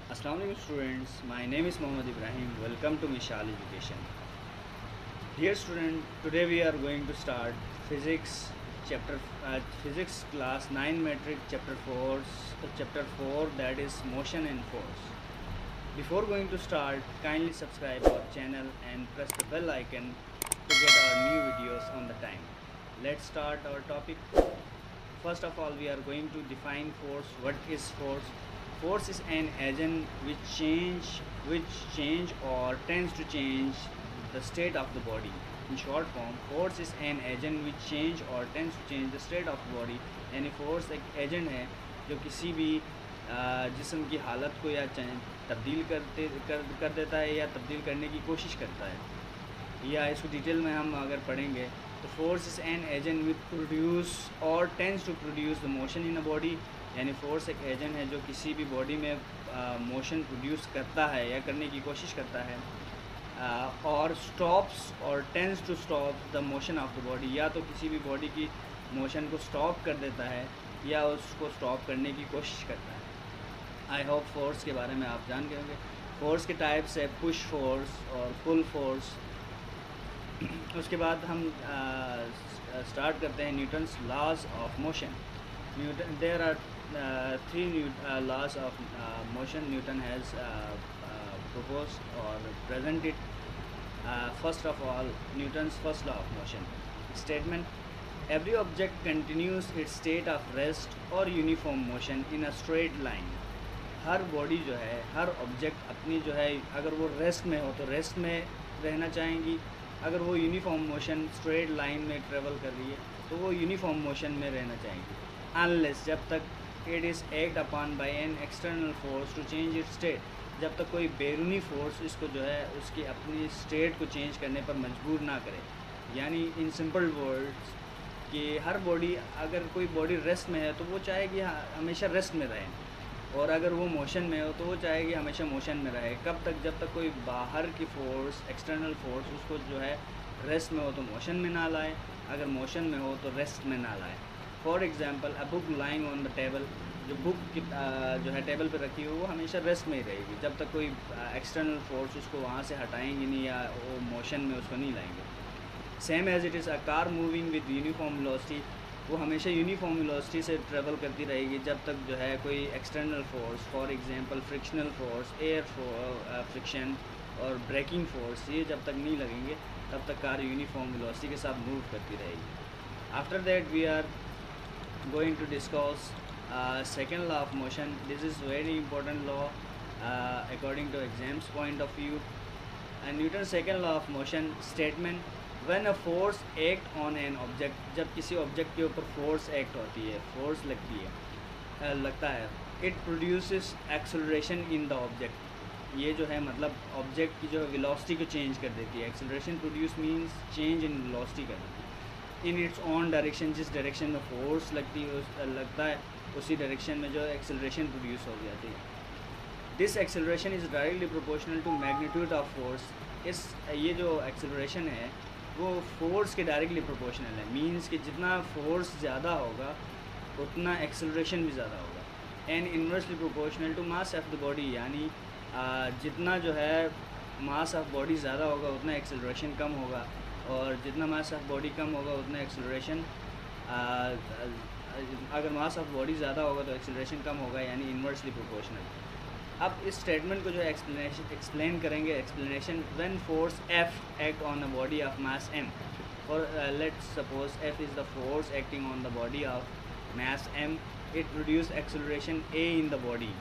Assalamualaikum students, my name is Mohammad Ibrahim. Welcome to Mishal Education. Dear student, today we are going to start physics class 9 metric chapter 4, that is motion and force. Before going to start, kindly subscribe our channel and press the bell icon to get our new videos on the time. Let's start our topic. First of all, we are going to define force. What is force? Force is an agent which change or tends to change the state of the body. In short form, force is an agent which change or tends to change the state of the body. यानी force एक agent है जो किसी भी जिस्म की हालत को या तब्दील कर देता है या तब्दील करने की कोशिश करता है, या इसको डिटेल में हम अगर पढ़ेंगे तो force is an agent with produce और tends to produce the motion in a body. यानी फोर्स एक एजेंट है जो किसी भी बॉडी में मोशन प्रोड्यूस करता है या करने की कोशिश करता है, और स्टॉप्स और tends to stop the motion of the body, या तो किसी भी बॉडी की मोशन को स्टॉप कर देता है या उसको स्टॉप करने की कोशिश करता है। आई होप फोर्स के बारे में आप जान गए होंगे। फोर्स के टाइप्स है पुश फोर्स और पुल फोर्स। उसके बाद हम स्टार्ट करते हैं Newton's laws of motion. There are three laws of motion Newton has proposed or presented. First of all, Newton's first law of motion statement: every object continues its state of rest or uniform motion in a straight line. Her body जो है, हर object अपनी जो है, अगर वो rest में हो तो रेस्ट में रहना चाहेंगी, अगर वो यूनिफॉर्म मोशन स्ट्रेट लाइन में ट्रेवल कर रही है तो वो यूनिफॉर्म मोशन में रहना चाहेंगी, अनलेस जब तक it is act upon by an external force to change its state, जब तक कोई बैरूनी फोर्स इसको जो है उसकी अपनी स्टेट को चेंज करने पर मजबूर ना करे। यानी इन सिंपल वर्ड्स कि हर बॉडी, अगर कोई बॉडी रेस्ट में है तो वो चाहेगी हमेशा रेस्ट में रहे, और अगर वो मोशन में हो तो वो चाहेगी हमेशा मोशन में रहे। कब तक? जब तक कोई बाहर की फोर्स, एक्सटर्नल फोर्स उसको जो है रेस्ट में हो तो मोशन में ना लाए, अगर मोशन में हो तो रेस्ट में ना लाए। For example, a book lying on the table, जो बुक जो है टेबल पर रखी हो वो हमेशा रेस्ट में ही रहेगी जब तक कोई एक्सटर्नल फोर्स उसको वहाँ से हटाएंगे नहीं या वो मोशन में उसको नहीं लाएंगे। Same as it is a car moving with uniform velocity, वो हमेशा यूनिफॉर्म वेलोसिटी से ट्रेवल करती रहेगी जब तक जो है कोई external force, for example frictional force, air friction और ब्रेकिंग फोर्स, ये जब तक नहीं लगेंगे तब तक कार यूनिफॉर्म वेलोसिटी के साथ मूव करती रहेगी। After that we are going to discuss second law of motion. This is very important law according to exams point of view. And Newton's second law of motion statement: when a force act on an object, जब किसी object के ऊपर force act होती है, force लगता है, it produces acceleration in the object। ये जो है मतलब ऑब्जेक्ट की जो है वेलोसिटी को चेंज कर देती है। Acceleration produce means change in velocity कर देती है इन इट्स ऑन डायरेक्शन। जिस डायरेक्शन में फोर्स लगता है उसी डायरेक्शन में जो एक्सेलरेशन प्रोड्यूस हो जाती है। This acceleration is directly proportional to magnitude of force. ये जो एक्सेलरेशन है वो फोर्स के डायरेक्टली प्रोपोर्शनल है। मींस कि जितना फोर्स ज़्यादा होगा उतना एक्सेलरेशन भी ज़्यादा होगा। And inversely proportional to mass of the body, यानी जितना जो है मास ऑफ बॉडी ज़्यादा होगा उतना एक्सेलरेशन कम होगा, और जितना मास ऑफ बॉडी कम होगा उतना एक्सेलरेशन, अगर मास ऑफ बॉडी ज़्यादा होगा तो एक्सेलरेशन कम होगा, यानी इन्वर्सली प्रोपोर्शनल। अब इस स्टेटमेंट को जो है एक्सप्लेन करेंगे। Explanation: when force F act on a body of mass m, और let's suppose F is the force acting on the body of mass m, it produce acceleration A in the body.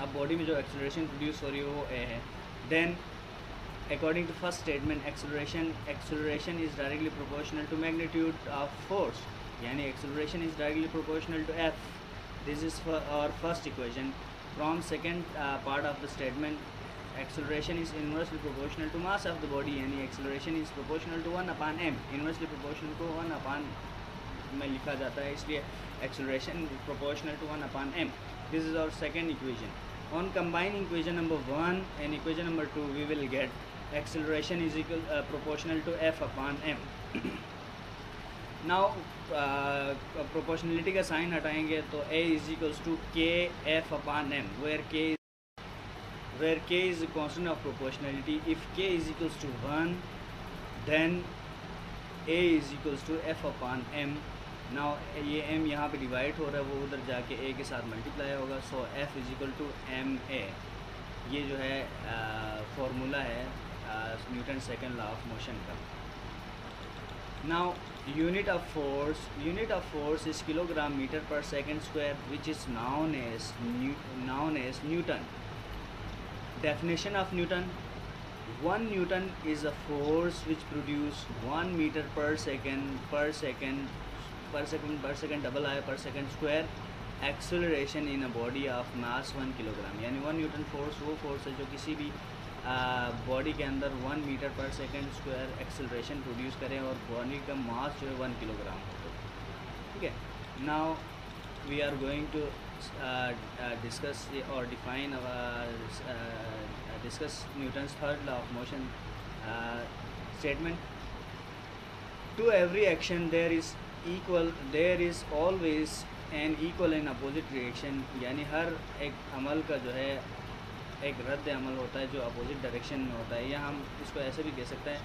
अब body में जो acceleration produce हो रही है वो A है। Then according to first statement, acceleration is directly proportional to magnitude of force, yani acceleration is directly proportional to F. This is for our first equation. From second part of the statement, acceleration is inversely proportional to mass of the body, yani acceleration is proportional to 1 upon m, inversely proportional to 1 upon में लिखा जाता है, इसलिए acceleration is proportional to 1 upon m. This is our second equation. On combining equation number 1 and equation number 2, we will get acceleration is proportional to F upon m. Now proportionality का sign हटाएंगे तो A is equals to K F upon m, where K is where k is a constant of proportionality. If k is equals to 1, then a is equals to f upon m. Now ये m यहाँ पे divide हो रहा है, वो उधर जाके a के साथ मल्टीप्लाई होगा. So f is equal to M A. ये जो है फार्मूला है Newton second law of motion का. Now unit of force is kilogram metre per second square, which is known as Newton. Definition of Newton: 1 Newton is a force which produce 1 meter per second double I per second square acceleration in a body of mass 1 kilogram. यानी 1 Newton force वो force है जो किसी भी body के अंदर 1 metre per second square acceleration produce करें और बॉडी का मास जो है 1 किलोग्राम हो. ठीक है. Now we are going to discuss or define discuss Newton's third law of motion statement. To every action there is always an equal and opposite reaction. यानी हर एक अमल का जो है एक रद्द अमल होता है जो अपोजिट डायरेक्शन में होता है, या हम इसको ऐसे भी कह सकते हैं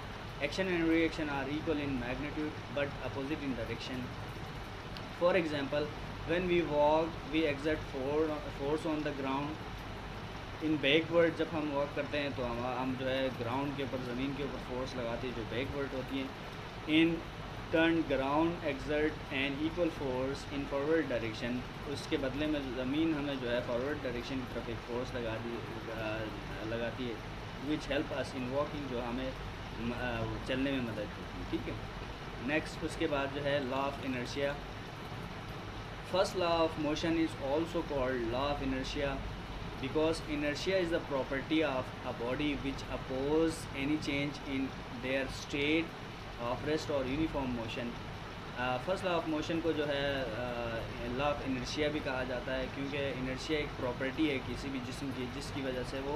action and reaction are equal in magnitude but opposite in direction. For example, when we walk we exert force on the ground. In backward जब हम वॉक करते हैं तो हम जो है ग्राउंड के ऊपर, ज़मीन के ऊपर फोर्स लगाते हैं जो बैकवर्ड होती हैं. In turn ground exert an equal force in forward direction. उसके बदले में ज़मीन हमें जो है फॉरवर्ड डायरेक्शन की तरफ एक फोर्स लगाती है which help us in walking, जो हमें चलने में मदद करती है. ठीक है. नेक्स्ट उसके बाद जो है law of inertia. First law of motion is also called law of inertia because inertia is the property of a body which opposes any change in their state of rest or uniform motion. First law of motion को जो है law of inertia भी कहा जाता है क्योंकि inertia एक property है किसी भी जिस्म की जिसकी वजह से वो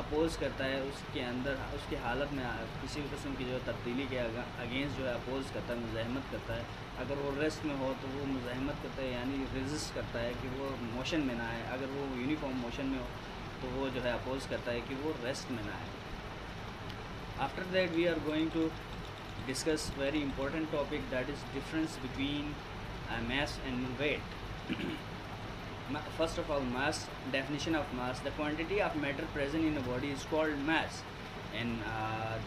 अपोज़ करता है उसके अंदर उसकी हालत में किसी भी किस्म की जो तब्दीली के अगेंस्ट जो है अपोज़ करता है, मुज़ाहमत करता है. अगर वो रेस्ट में हो तो वो मुज़ाहमत करता है यानी रेजिस्ट करता है कि वो मोशन में ना आए. अगर वो यूनिफॉर्म मोशन में हो तो वो जो है अपोज़ करता है कि वो रेस्ट में ना आए. After that we are going to discuss very important topic, that is difference between mass and weight. First of all, mass. Definition of mass: the quantity of matter present in a body is called mass. And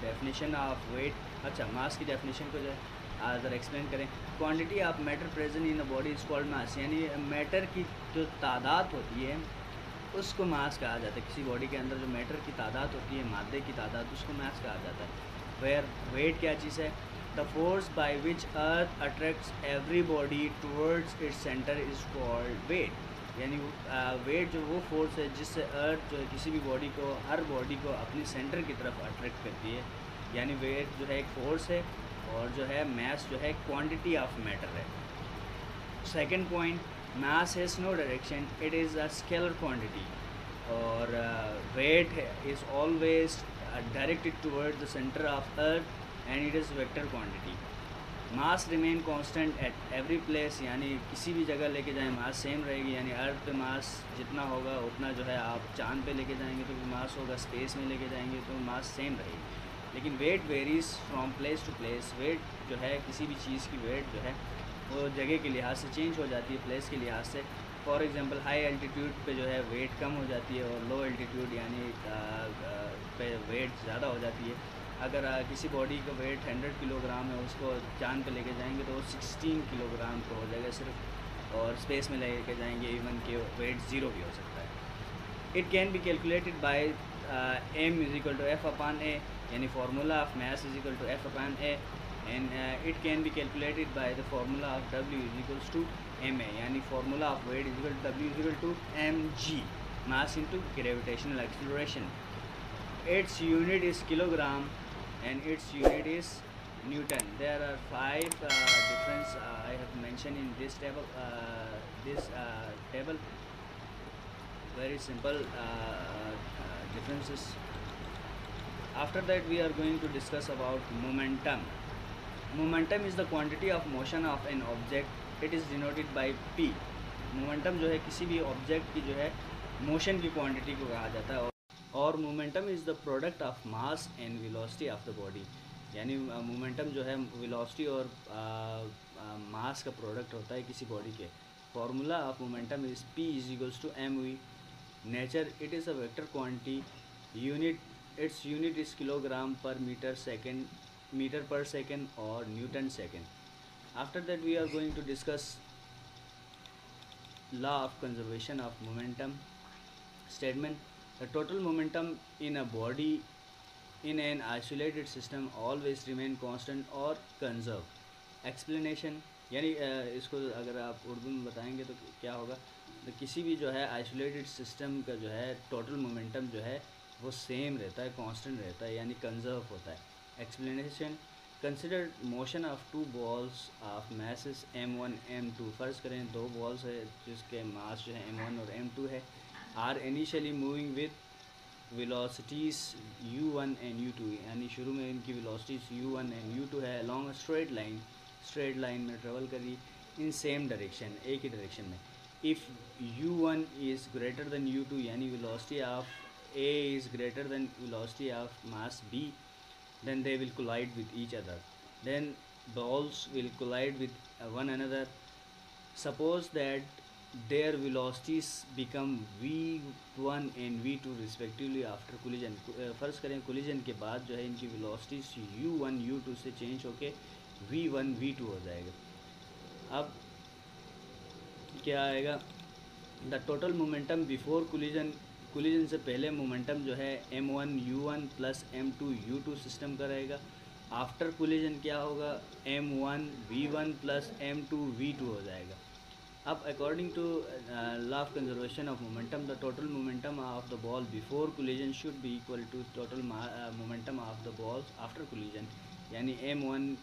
definition of weight. अच्छा, mass की definition को जो है ज़रा explain करें. quantity of matter present in a body is called mass. यानी matter की जो तादाद होती है उसको mass कहा जाता है. किसी बॉडी के अंदर जो matter की तादाद होती है, मादे की तादाद, उसको mass कहा जाता है. वेयर वेट क्या चीज़ है? The force by which earth attracts every body towards its centre is called weight. यानी वेट जो वो फोर्स है जिससे अर्थ जो है किसी भी बॉडी को, हर बॉडी को अपनी सेंटर की तरफ अट्रैक्ट करती है. यानी वेट जो है एक फोर्स है और जो है मास जो है क्वांटिटी ऑफ मैटर है. Second point, mass has no direction, it is a scalar quantity. और weight is always directed towards the center of earth and it is vector quantity. mass remain constant at every place. यानी किसी भी जगह लेके जाएं मास same रहेगी. यानी अर्थ पे मास जितना होगा उतना जो है आप चांद पे लेके जाएंगे तो भी मास होगा, स्पेस में लेके जाएंगे तो मास सेम रहेगी. लेकिन weight varies from place to place. Weight जो है किसी भी चीज़ की वेट जो है वो जगह के लिहाज से चेंज हो जाती है, प्लेस के लिहाज से. फॉर एग्ज़ाम्पल, हाई एल्टीट्यूड पे जो है वेट कम हो जाती है और लो एल्टीट्यूड यानी पे वेट ज़्यादा हो जाती है. अगर किसी बॉडी का वेट 100 किलोग्राम है उसको चांद पे लेके जाएंगे तो वो 16 किलोग्राम का हो जाएगा सिर्फ, और स्पेस में लेके जाएंगे इवन के वेट 0 भी हो सकता है. It can be calculated by m is equal to f upon a. यानी formula of mass is equal to f upon a. And it can be calculated by the formula of w is equals to ma. यानी formula of weight is equal to w is equal to mg, mass into gravitational acceleration. Its unit is kilogram and its unit is Newton. There are 5 difference I have mentioned in this table. Table very simple differences. After that we are going to discuss about momentum. Momentum is the quantity of motion of an object. It is denoted by p. Momentum जो है किसी भी object की जो है motion की quantity को कहा जाता है. और momentum is the product of mass and velocity of the body, यानी मोमेंटम जो है वेलोसिटी और मास का प्रोडक्ट होता है किसी बॉडी के। Formula of momentum is p is equals to m v. Nature it is a vector quantity, unit its unit is kilogram per metre second, metre per second और newton second. After that we are going to discuss law of conservation of momentum statement. The total momentum in a body in an isolated system always remain constant or conserve. Explanation, यानी इसको अगर आप उर्दू में बताएंगे तो क्या होगा, तो किसी भी जो है आइसोलेटेड सिस्टम का जो है टोटल मोमेंटम जो है वो सेम रहता है, कांस्टेंट रहता है, यानी कंजर्व होता है। Explanation, consider motion of two balls of masses m1 m2। फ़र्ज़ करें दो बॉल्स है जिसके मास जो है m1 और m2 है, are initially moving with velocities u1 and u2, यानी शुरू में इनकी वेलोसिटीज़ u1 एंड u2 है, along straight line, straight line में ट्रेवल कर रही इन सेम डायरेक्शन, एक ही डायरेक्शन में। If u1 is greater than u2, यानी velocity of a is greater than velocity of mass b, then they will collide with each other, then balls will collide with one another. Suppose that their velocities become v1 and v2 respectively after collision। फ़र्ज़ करें collision के बाद जो है इनकी velocities u1 u2 से change होके v1 v2 हो जाएगा। अब क्या आएगा, the total momentum before collision, collision से पहले मोमेंटम जो है m1 u1 plus m2 u2 system का रहेगा। आफ्टर कोलिजन क्या होगा, m1 v1 plus m2 v2 हो जाएगा। अब according to law of conservation of momentum, the total momentum of the ball before collision should be equal to total momentum of the ball after collision, यानी m1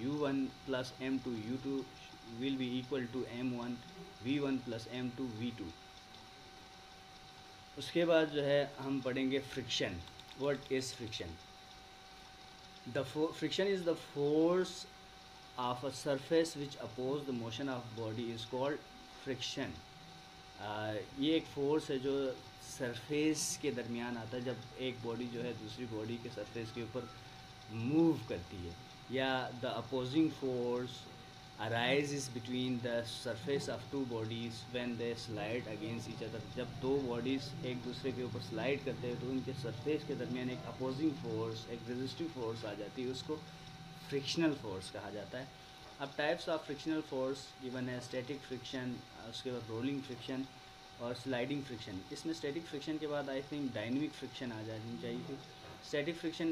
u1 plus m2 u2 will be equal to m1 v1 plus m2 v2। उसके बाद जो है हम पढ़ेंगे friction. What is friction? The friction is the force of a surface which oppose the motion of body is called friction. ये एक force है जो सरफेस के दरमियान आता है जब एक बॉडी जो है दूसरी बॉडी के सरफेस के ऊपर मूव करती है, या the opposing force arises between the surface of two bodies when they slide against each other। जब दो बॉडीज़ एक दूसरे के ऊपर स्लाइड करते हैं तो उनके सरफेस के दरमियान एक अपोजिंग फोर्स, एक रेजिस्टिव फोर्स आ जाती है, उसको फ्रिक्शनल फोर्स कहा जाता है। अब types of frictional force given है, स्टैटिक फ्रिक्शन, उसके बाद रोलिंग फ्रिक्शन और स्लाइडिंग फ्रिक्शन। इसमें स्टैटिक फ्रिक्शन के बाद आई थिंक डायनेमिक फ्रिक्शन आ जानी चाहिए थी। स्टैटिक फ्रिक्शन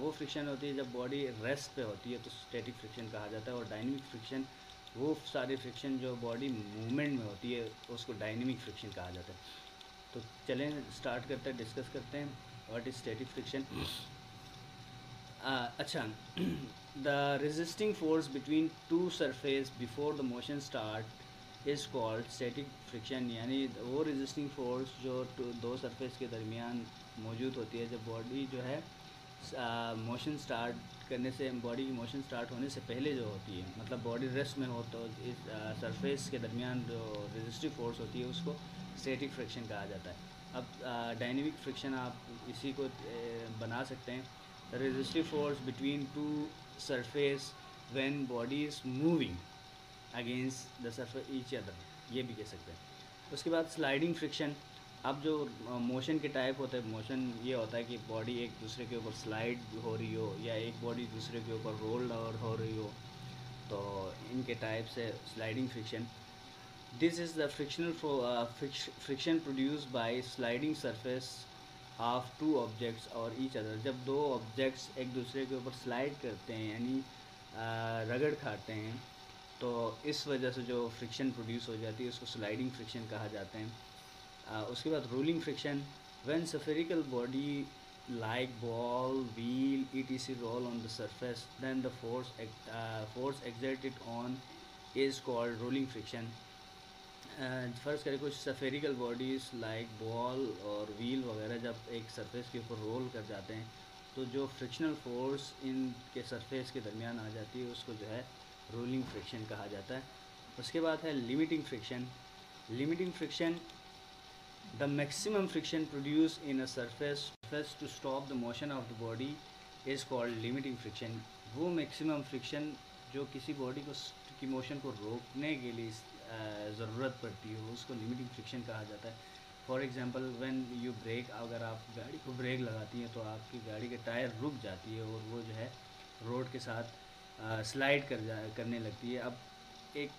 वो फ्रिक्शन होती है जब बॉडी रेस्ट पे होती है तो स्टैटिक फ्रिक्शन कहा जाता है, और डायनेमिक फ्रिक्शन वो सारे फ्रिक्शन जो बॉडी मूवमेंट में होती है उसको डायनेमिक फ्रिक्शन कहा जाता है। तो चलें स्टार्ट करते हैं, डिस्कस करते हैं व्हाट इज़ स्टैटिक फ्रिक्शन। अच्छा, the resisting force between two surface before the motion start is called static friction, यानी वो रेजिस्टिंग फोर्स जो दो सरफेस के दरमियान मौजूद होती है जब बॉडी जो है मोशन स्टार्ट करने से, बॉडी की मोशन स्टार्ट होने से पहले जो होती है, मतलब बॉडी रेस्ट में हो तो इस सरफेस के दरमियान जो रेजिस्टिव फोर्स होती है उसको स्टैटिक फ्रिक्शन कहा जाता है। अब डायनेमिक फ्रिक्शन आप इसी को बना सकते हैं, the resistive force between two surface when body is moving against the surface each other, ये भी कह सकते हैं। उसके बाद स्लाइडिंग फ्रिक्शन। अब जो मोशन के टाइप होते हैं, मोशन ये होता है कि बॉडी एक दूसरे के ऊपर स्लाइड हो रही हो या एक बॉडी दूसरे के ऊपर रोल्ड और हो रही हो, तो इनके टाइप से sliding friction. This is the frictional friction produce by sliding surface of two objects और ईच अदर। जब दो ऑब्जेक्ट्स एक दूसरे के ऊपर स्लाइड करते हैं यानी रगड़ खाते हैं तो इस वजह से जो फ्रिक्शन प्रोड्यूस हो जाती है उसको स्लाइडिंग फ्रिक्शन कहा जाते हैं। उसके बाद rolling friction, when spherical body like ball, wheel, etc. roll on the surface, then the force exerted on is called rolling friction। फ़र्ज़ करें कुछ spherical bodies like ball और wheel वगैरह जब एक सरफेस के ऊपर रोल कर जाते हैं तो जो फ्रिक्शनल फोर्स इनके सरफेस के दरमियान आ जाती है उसको जो है रोलिंग फ्रिक्शन कहा जाता है। उसके बाद है limiting friction. Limiting friction the maximum friction produce in a surface to stop the motion of the body is called limiting friction. वो मैक्सिमम फ्रिक्शन जो किसी बॉडी को की मोशन को रोकने के लिए ज़रूरत पड़ती है उसको लिमिटिंग फ्रिक्शन कहा जाता है. For example when you brake, अगर आप गाड़ी को ब्रेक लगाती हैं तो आपकी गाड़ी के टायर रुक जाती है और वो जो है रोड के साथ स्लाइड करने लगती है. अब एक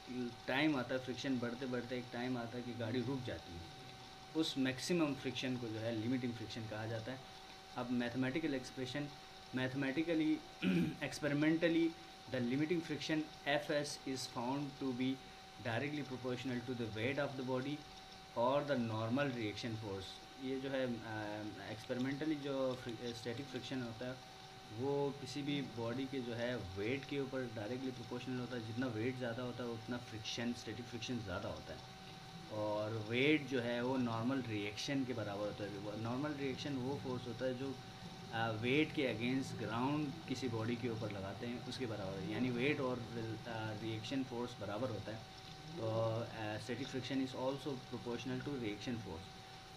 टाइम आता है, फ्रिक्शन बढ़ते बढ़ते एक टाइम आता है कि गाड़ी रुक जाती है. उस मैक्सिमम फ्रिक्शन को जो है लिमिटिंग फ्रिक्शन कहा जाता है. अब mathematical expression, mathematically experimentally the limiting friction f s is found to be directly proportional to the weight of the body और द नॉर्मल रिएक्शन फोर्स. ये जो है एक्सपेरिमेंटली जो स्टैटिक फ्रिक्शन होता है वो किसी भी बॉडी के जो है वेट के ऊपर डायरेक्टली प्रोपोर्शनल होता है. जितना वेट ज़्यादा होता है उतना फ्रिक्शन, स्टैटिक फ्रिक्शन ज़्यादा होता है. और वेट जो है वो नॉर्मल रिएक्शन के बराबर होता है. नॉर्मल रिएक्शन वो फोर्स होता है जो वेट के अगेंस्ट ग्राउंड किसी बॉडी के ऊपर लगाते हैं उसके बराबर है. यानी वेट और रिएक्शन फोर्स बराबर होता है. तो static friction is also proportional to reaction force.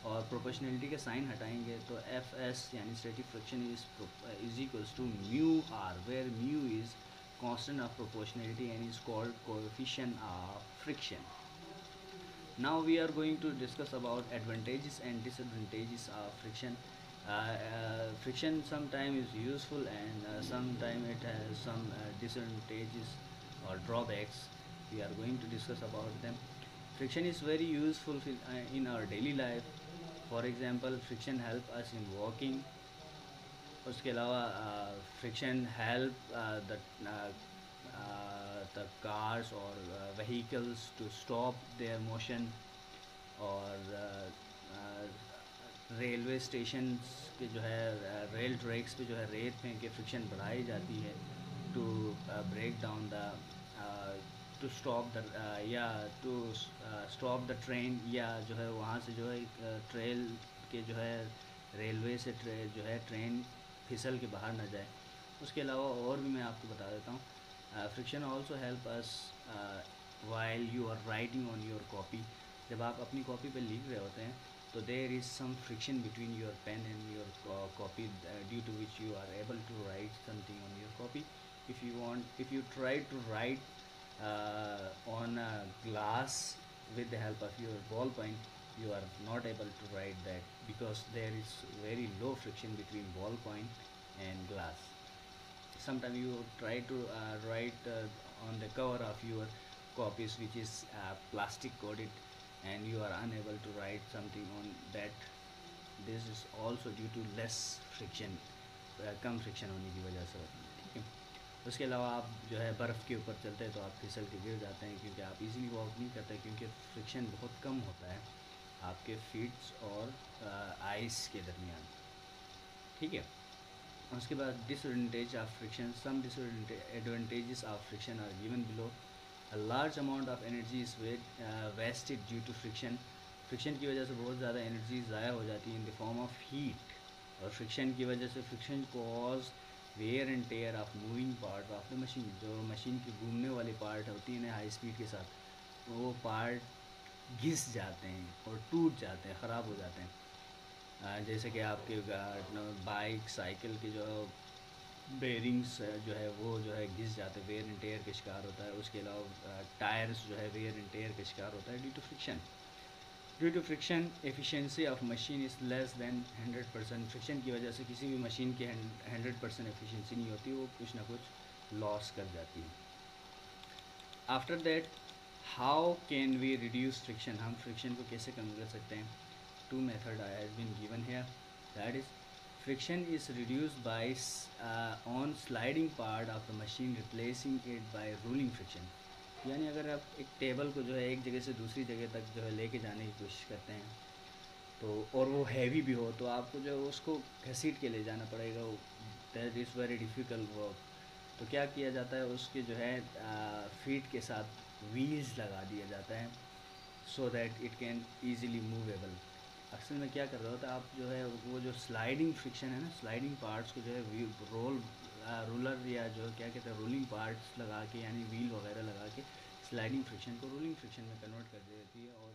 और प्रोपोर्शनलिटी के साइन हटाएंगे तो एफ एस यानी static friction is equals to mu r, where mu is constant of proportionality and is called coefficient of friction. Now we are going to discuss about advantages and disadvantages of friction. Friction sometimes is useful and sometimes it has some disadvantages or drawbacks. We are going to discuss about them. Friction is very useful in our daily life. For example, friction help us in walking. उसके अलावा friction help the cars or vehicles to stop their motion. और railway station के जो है rail tracks पे जो है रेत फेंक के फ्रिक्शन बढ़ाई जाती है to brake down the to stop the या टू स्टॉप द ट्रेन, या जो है वहाँ से जो है ट्रेल के जो है रेलवे से जो है ट्रेन फिसल के बाहर ना जाए. उसके अलावा और भी मैं आपको बता देता हूँ. Friction also help us while you are writing on your copy. जब आप अपनी कॉपी पे लिख रहे होते हैं तो there is some friction between your pen and your copy due to which you are able to write something on your copy. If you try to write on a glass with the help of your ball point, you are not able to write that because there is very low friction between ball point and glass. Sometimes you try to write on the cover of your copies which is plastic coated and you are unable to write something on that. This is also due to less friction, come friction होने की वजह से होती है. ठीक है. उसके अलावा आप जो है बर्फ़ के ऊपर चलते हैं तो आप फिसल के गिर जाते हैं क्योंकि आप इजीली वॉक नहीं करते क्योंकि फ्रिक्शन बहुत कम होता है आपके फीट्स और आइस के दरमियान. ठीक है. उसके बाद disadvantage of friction. Some disadvantages of friction are given below. A large amount of energy is wasted due to friction. Friction की वजह से बहुत ज़्यादा एनर्जी ज़ाया हो जाती है in the form of heat. और फ्रिक्शन की वजह से friction cause wear and tear of moving part of the machine. जो मशीन की घूमने वाली पार्ट होती है ना हाई स्पीड के साथ, वो पार्ट घिस जाते हैं और टूट जाते हैं, ख़राब हो जाते हैं. जैसे कि आपके बाइक साइकिल के जो बेरिंग्स जो है वो जो है घिस जाते हैं, वेयर एंड टेयर का शिकार होता है. उसके अलावा टायर्स जो है वेयर एंड टेयर का शिकार होता है due to friction. Due to friction efficiency of machine is less than 100%. Friction की वजह से किसी भी मशीन की 100% एफिशिएंसी नहीं होती, वो कुछ ना कुछ लॉस कर जाती है. After that, how can we reduce friction. हम फ्रिक्शन को कैसे कम कर सकते हैं. Two method has been given here. That is, friction is reduced by on sliding part of the machine, replacing it by rolling friction. यानी अगर आप एक टेबल को जो है एक जगह से दूसरी जगह तक जो है लेके जाने की कोशिश करते हैं तो और वो हैवी भी हो तो आपको जो है उसको घसीट के ले जाना पड़ेगा. That is very difficult work. तो क्या किया जाता है, उसके जो है फीट के साथ व्हील्स लगा दिया जाता है so that it can easily movable. अक्सर में क्या कर रहा होता है, आप जो है वो जो स्लाइडिंग फ्रिक्शन है ना, स्लाइडिंग पार्ट्स को जो है रोलर या जो क्या कहते हैं रोलिंग पार्ट्स लगा के यानी व्हील वगैरह लगा के स्लाइडिंग फ्रिक्शन को रोलिंग फ्रिक्शन में कन्वर्ट कर देती है और